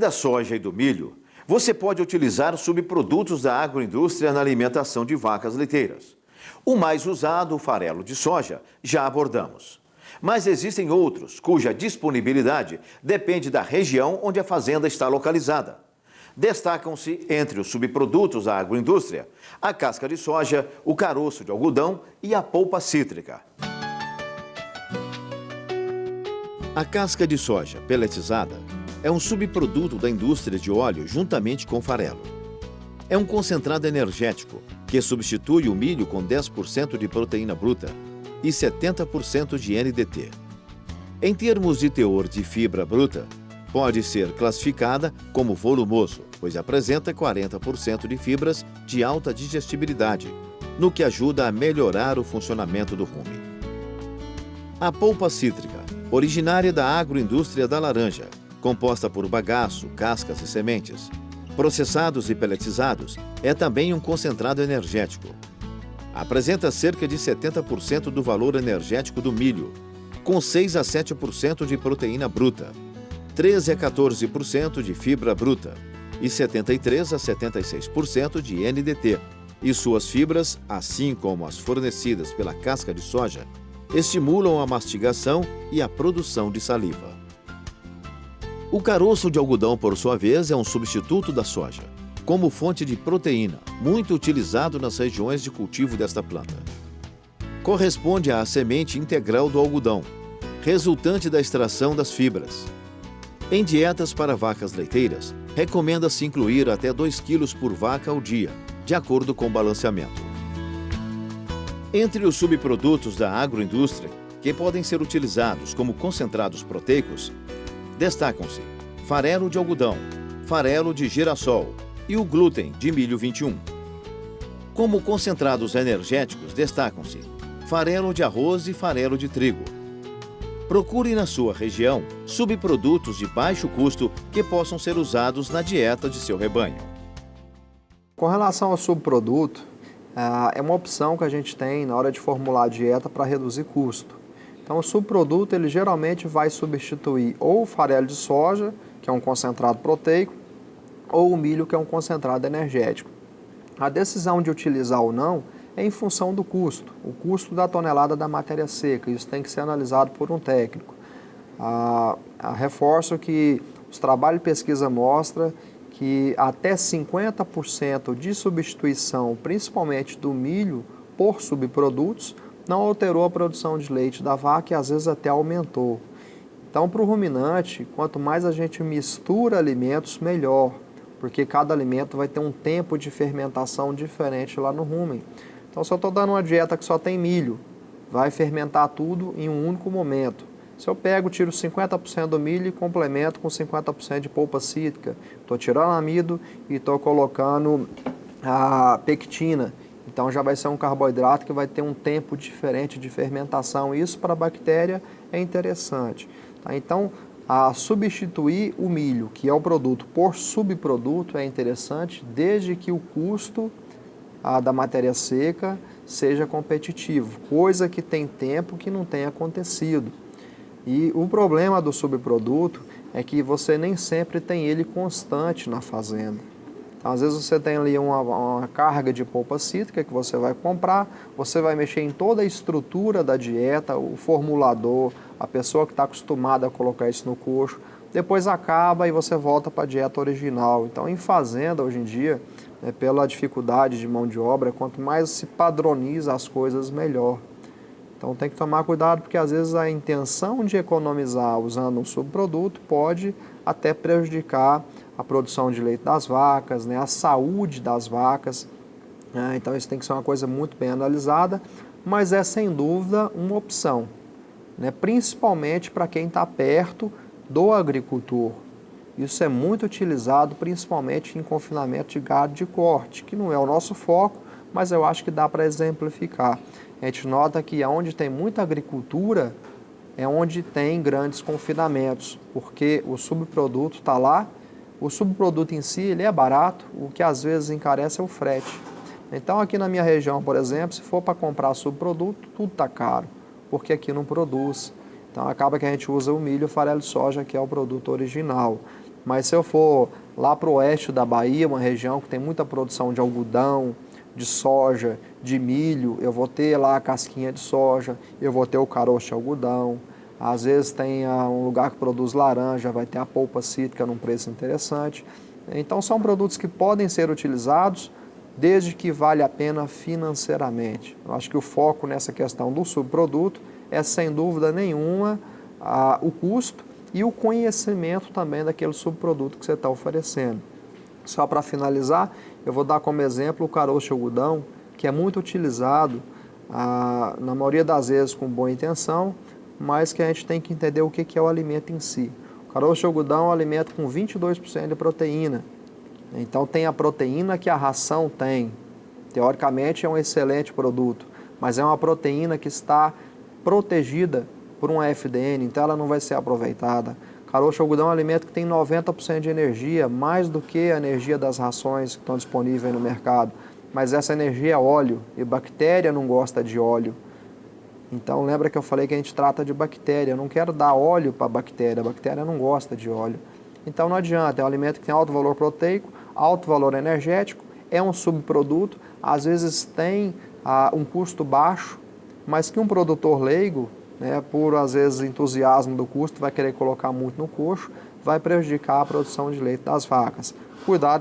Da soja e do milho, você pode utilizar subprodutos da agroindústria na alimentação de vacas leiteiras. O mais usado, o farelo de soja, já abordamos. Mas existem outros, cuja disponibilidade depende da região onde a fazenda está localizada. Destacam-se entre os subprodutos da agroindústria a casca de soja, o caroço de algodão e a polpa cítrica. A casca de soja pelletizada é um subproduto da indústria de óleo juntamente com farelo. É um concentrado energético que substitui o milho com 10% de proteína bruta e 70% de NDT. Em termos de teor de fibra bruta, pode ser classificada como volumoso, pois apresenta 40% de fibras de alta digestibilidade, no que ajuda a melhorar o funcionamento do rumen. A polpa cítrica, originária da agroindústria da laranja, composta por bagaço, cascas e sementes, processados e pelletizados, é também um concentrado energético. Apresenta cerca de 70% do valor energético do milho, com 6 a 7% de proteína bruta, 13 a 14% de fibra bruta e 73 a 76% de NDT. E suas fibras, assim como as fornecidas pela casca de soja, estimulam a mastigação e a produção de saliva. O caroço de algodão, por sua vez, é um substituto da soja, como fonte de proteína, muito utilizado nas regiões de cultivo desta planta. Corresponde à semente integral do algodão, resultante da extração das fibras. Em dietas para vacas leiteiras, recomenda-se incluir até 2 kg por vaca ao dia, de acordo com o balanceamento. Entre os subprodutos da agroindústria, que podem ser utilizados como concentrados proteicos, destacam-se farelo de algodão, farelo de girassol e o glúten de milho 21. Como concentrados energéticos, destacam-se farelo de arroz e farelo de trigo. Procure na sua região subprodutos de baixo custo que possam ser usados na dieta de seu rebanho. Com relação ao subproduto, é uma opção que a gente tem na hora de formular a dieta para reduzir custo. Então, o subproduto ele geralmente vai substituir ou o farelo de soja, que é um concentrado proteico, ou o milho, que é um concentrado energético. A decisão de utilizar ou não é em função do custo, o custo da tonelada da matéria seca. Isso tem que ser analisado por um técnico. Reforço que os trabalhos de pesquisa mostram que até 50% de substituição, principalmente do milho, por subprodutos, não alterou a produção de leite da vaca e às vezes até aumentou. Então, para o ruminante, quanto mais a gente mistura alimentos, melhor, porque cada alimento vai ter um tempo de fermentação diferente lá no rumen. Então, se eu estou dando uma dieta que só tem milho, vai fermentar tudo em um único momento. Se eu pego, tiro 50% do milho e complemento com 50% de polpa cítrica, estou tirando amido e estou colocando a pectina. Então já vai ser um carboidrato que vai ter um tempo diferente de fermentação. Isso para a bactéria é interessante. Tá? Então, substituir o milho, que é o produto, por subproduto é interessante, desde que o custo da matéria seca seja competitivo, coisa que tem tempo que não tem acontecido. E o problema do subproduto é que você nem sempre tem ele constante na fazenda. Então, às vezes você tem ali uma carga de polpa cítrica que você vai comprar, você vai mexer em toda a estrutura da dieta, o formulador, a pessoa que está acostumada a colocar isso no coxo, depois acaba e você volta para a dieta original. Então, em fazenda, hoje em dia, pela dificuldade de mão de obra, quanto mais se padroniza as coisas, melhor. Então, tem que tomar cuidado, porque às vezes a intenção de economizar usando um subproduto pode até prejudicar a produção de leite das vacas, a saúde das vacas. Então, isso tem que ser uma coisa muito bem analisada, mas é sem dúvida uma opção, principalmente para quem está perto do agricultor. Isso é muito utilizado principalmente em confinamento de gado de corte, que não é o nosso foco, mas eu acho que dá para exemplificar. A gente nota que onde tem muita agricultura é onde tem grandes confinamentos, porque o subproduto está lá. O subproduto em si ele é barato, o que às vezes encarece é o frete. Então aqui na minha região, por exemplo, se for para comprar subproduto, tudo está caro, porque aqui não produz. Então acaba que a gente usa o milho e o farelo de soja, que é o produto original. Mas se eu for lá para o oeste da Bahia, uma região que tem muita produção de algodão, de soja, de milho, eu vou ter lá a casquinha de soja, eu vou ter o caroço de algodão. Às vezes tem um lugar que produz laranja, vai ter a polpa cítrica num preço interessante. Então são produtos que podem ser utilizados desde que vale a pena financeiramente. Eu acho que o foco nessa questão do subproduto é, sem dúvida nenhuma, o custo e o conhecimento também daquele subproduto que você está oferecendo. Só para finalizar, eu vou dar como exemplo o caroço de algodão, que é muito utilizado, na maioria das vezes com boa intenção, mas que a gente tem que entender o que é o alimento em si. O caroço de algodão é um alimento com 22% de proteína. Então tem a proteína que a ração tem. Teoricamente é um excelente produto, mas é uma proteína que está protegida por um FDN, então ela não vai ser aproveitada. Caroço de algodão é um alimento que tem 90% de energia, mais do que a energia das rações que estão disponíveis no mercado. Mas essa energia é óleo, e bactéria não gosta de óleo. Então lembra que eu falei que a gente trata de bactéria, eu não quero dar óleo para a bactéria não gosta de óleo. Então não adianta, é um alimento que tem alto valor proteico, alto valor energético, é um subproduto, às vezes tem um custo baixo, mas que um produtor leigo, por às vezes entusiasmo do custo, vai querer colocar muito no coxo, vai prejudicar a produção de leite das vacas. Cuidado